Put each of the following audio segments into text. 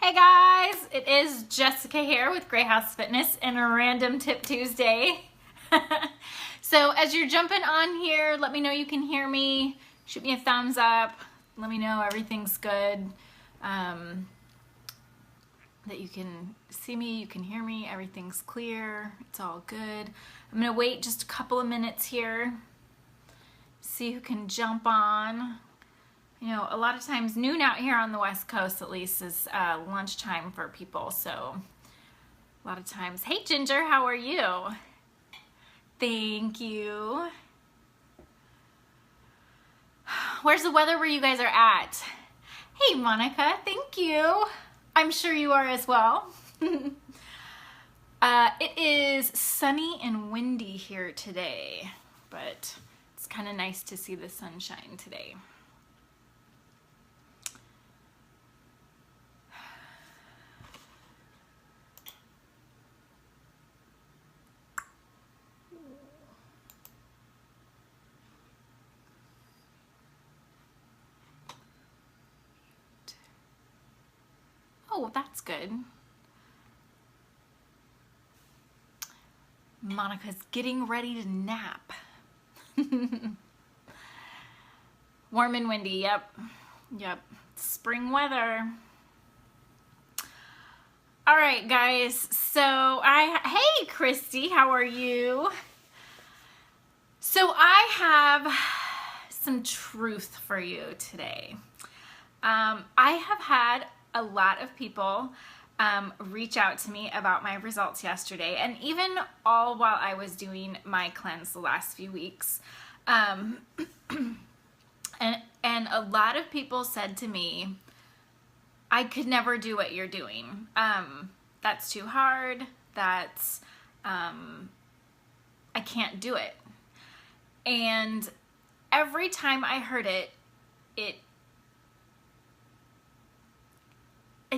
Hey guys, it is Jessica here with Grey House Fitness and a Random Tip Tuesday. So as you're jumping on here, let me know you can hear me. Shoot me a thumbs up. Let me know everything's good. That you can see me, you can hear me, everything's clear, it's all good. I'm gonna wait just a couple of minutes here. See who can jump on. You know, a lot of times noon out here on the West Coast at least is lunchtime for people. So a lot of times, hey Ginger, how are you? Thank you. Where's the weather where you guys are at? Hey Monica, thank you. I'm sure you are as well. It is sunny and windy here today, but it's kind of nice to see the sunshine today. Oh, that's good. Monica's getting ready to nap. Warm and windy, yep. Spring weather. All right, guys, so hey Christy, how are you? So I have some truth for you today. I have had a lot of people reach out to me about my results yesterday, and even all while I was doing my cleanse the last few weeks. And a lot of people said to me, I could never do what you're doing. That's too hard. That's, I can't do it. And every time I heard it, it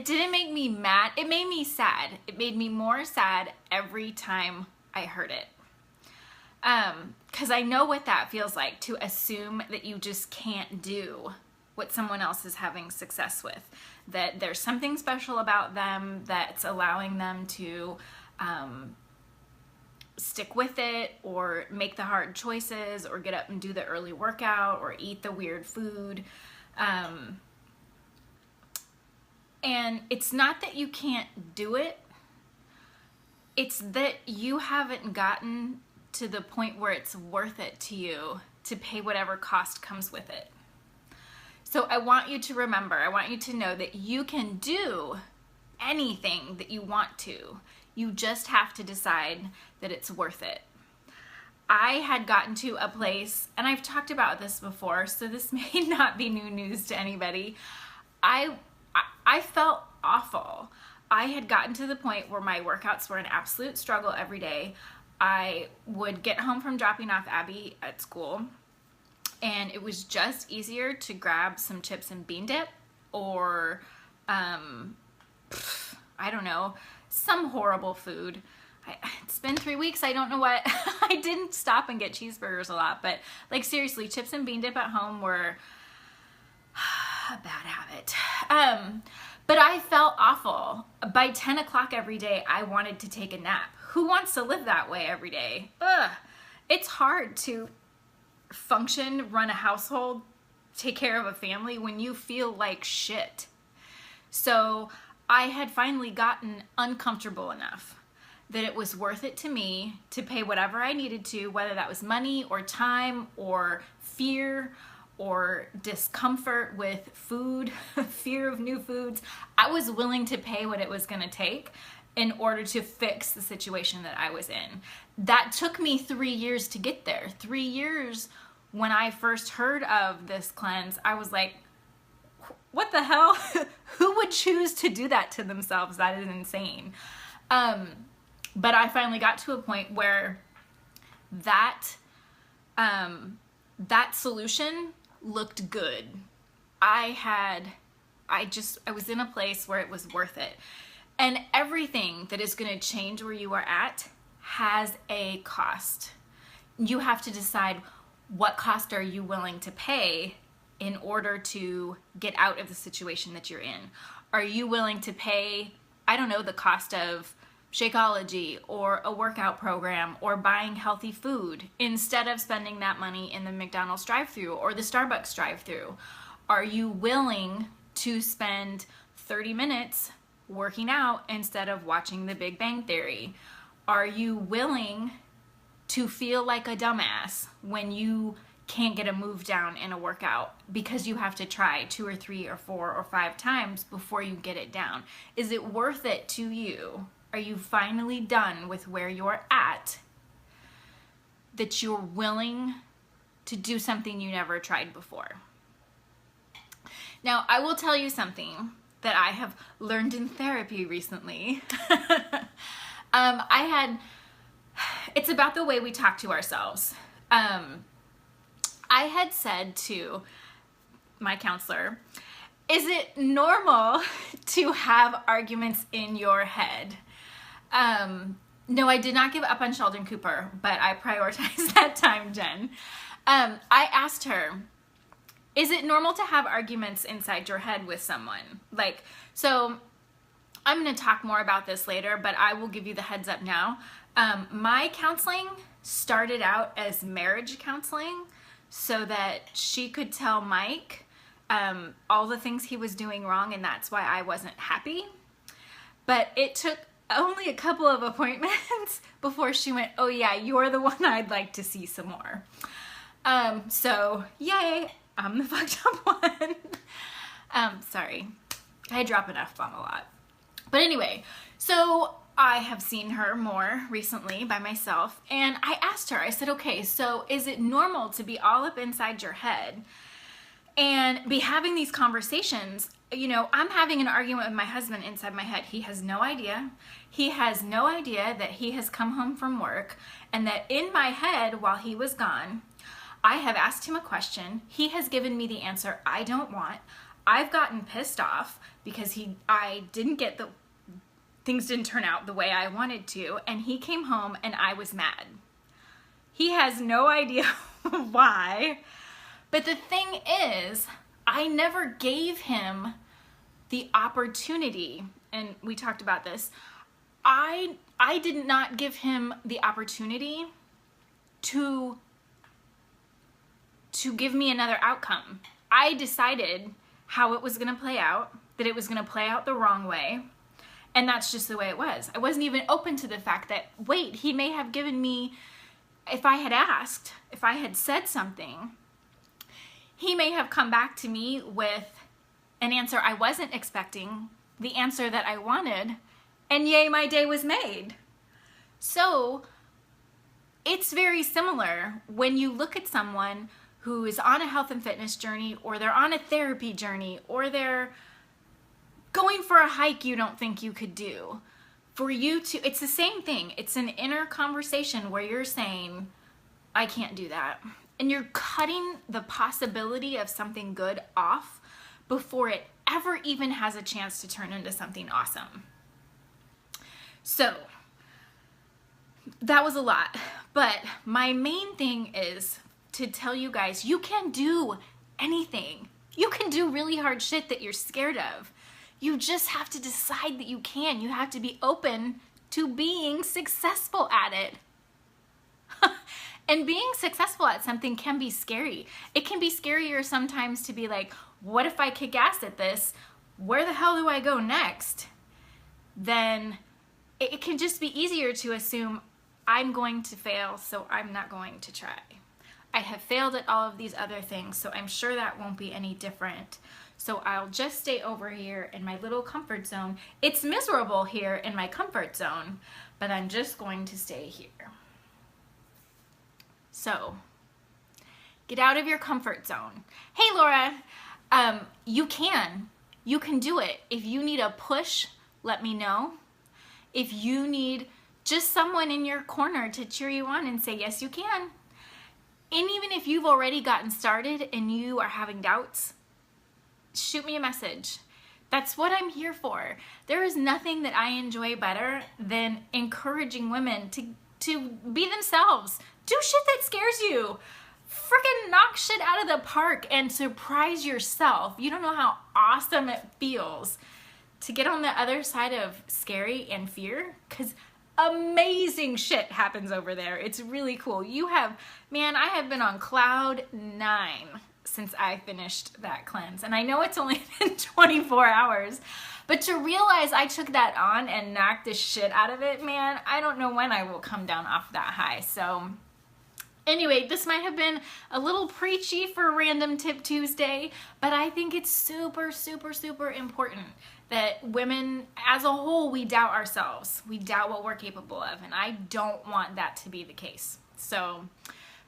didn't make me mad. It made me sad. It made me more sad every time I heard it. Because I know what that feels like, to assume that you just can't do what someone else is having success with. That there's something special about them that's allowing them to stick with it, or make the hard choices, or get up and do the early workout, or eat the weird food. And it's not that you can't do it, it's that you haven't gotten to the point where it's worth it to you to pay whatever cost comes with it. So I want you to remember, I want you to know that you can do anything that you want to. You just have to decide that it's worth it. I had gotten to a place, and I've talked about this before, so this may not be new news to anybody. I felt awful. I had gotten to the point where my workouts were an absolute struggle every day. I would get home from dropping off Abby at school, and it was just easier to grab some chips and bean dip, or I don't know, some horrible food. It's been 3 weeks, I don't know what. I didn't stop and get cheeseburgers a lot, but like seriously, chips and bean dip at home were a bad habit. But I felt awful. By 10 o'clock every day, I wanted to take a nap. Who wants to live that way every day? Ugh. It's hard to function, run a household, take care of a family when you feel like shit. So I had finally gotten uncomfortable enough that it was worth it to me to pay whatever I needed to, whether that was money or time or fear or discomfort with food, fear of new foods. I was willing to pay what it was gonna take in order to fix the situation that I was in. That took me 3 years to get there. 3 years. When I first heard of this cleanse, I was like, what the hell? Who would choose to do that to themselves? That is insane. But I finally got to a point where that solution looked good. I was in a place where it was worth it. And everything that is going to change where you are at has a cost. You have to decide, what cost are you willing to pay in order to get out of the situation that you're in? Are you willing to pay, I don't know, the cost of Shakeology or a workout program or buying healthy food instead of spending that money in the McDonald's drive-thru or the Starbucks drive-thru? Are you willing to spend 30 minutes working out instead of watching The Big Bang Theory? Are you willing to feel like a dumbass when you can't get a move down in a workout because you have to try 2 or 3 or 4 or 5 times before you get it down? Is it worth it to you? Are you finally done with where you're at that you're willing to do something you never tried before? Now, I will tell you something that I have learned in therapy recently. It's about the way we talk to ourselves. I had said to my counselor, is it normal to have arguments in your head? No, I did not give up on Sheldon Cooper, but I prioritized that time, Jen. I asked her, is it normal to have arguments inside your head with someone? So I'm going to talk more about this later, but I will give you the heads up now. My counseling started out as marriage counseling so that she could tell Mike all the things he was doing wrong, and that's why I wasn't happy. But it took only a couple of appointments before she went, oh yeah, you're the one I'd like to see some more. So yay, I'm the fucked up one. Sorry, I drop an F-bomb a lot. But anyway, so I have seen her more recently by myself, and I asked her, I said, okay, so is it normal to be all up inside your head and be having these conversations? You know, I'm having an argument with my husband inside my head. He has no idea. He has no idea that he has come home from work and that in my head while he was gone, I have asked him a question. He has given me the answer I don't want. I've gotten pissed off because things didn't turn out the way I wanted to, and he came home and I was mad. He has no idea why. But the thing is, I never gave him the opportunity, and we talked about this, I did not give him the opportunity to give me another outcome. I decided how it was going to play out, that it was going to play out the wrong way, and that's just the way it was. I wasn't even open to the fact that, wait, he may have given me, if I had asked, if I had said something, he may have come back to me with an answer I wasn't expecting, the answer that I wanted, and yay, my day was made. So it's very similar when you look at someone who is on a health and fitness journey, or they're on a therapy journey, or they're going for a hike you don't think you could do. For you to, it's the same thing. It's an inner conversation where you're saying, I can't do that. And you're cutting the possibility of something good off before it ever even has a chance to turn into something awesome. So that was a lot, but my main thing is to tell you guys, you can do anything. You can do really hard shit that you're scared of. You just have to decide that you can. You have to be open to being successful at it. And being successful at something can be scary. It can be scarier sometimes to be like, what if I kick ass at this? Where the hell do I go next? Then it can just be easier to assume I'm going to fail, so I'm not going to try. I have failed at all of these other things, so I'm sure that won't be any different. So I'll just stay over here in my little comfort zone. It's miserable here in my comfort zone, but I'm just going to stay here. So, get out of your comfort zone. Hey, Laura, you can do it. If you need a push, let me know. If you need just someone in your corner to cheer you on and say, yes, you can. And even if you've already gotten started and you are having doubts, shoot me a message. That's what I'm here for. There is nothing that I enjoy better than encouraging women to be themselves. Do shit that scares you. freaking knock shit out of the park and surprise yourself. You don't know how awesome it feels to get on the other side of scary and fear, because amazing shit happens over there. It's really cool. Man, I have been on cloud 9 since I finished that cleanse. And I know it's only been 24 hours, but to realize I took that on and knocked the shit out of it, man, I don't know when I will come down off that high. So anyway, this might have been a little preachy for Random Tip Tuesday, but I think it's super, super, super important that women as a whole, we doubt ourselves. We doubt what we're capable of, and I don't want that to be the case. So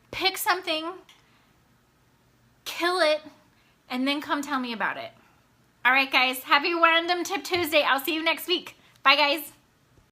pick something, kill it, and then come tell me about it. All right, guys, happy Random Tip Tuesday. I'll see you next week. Bye, guys.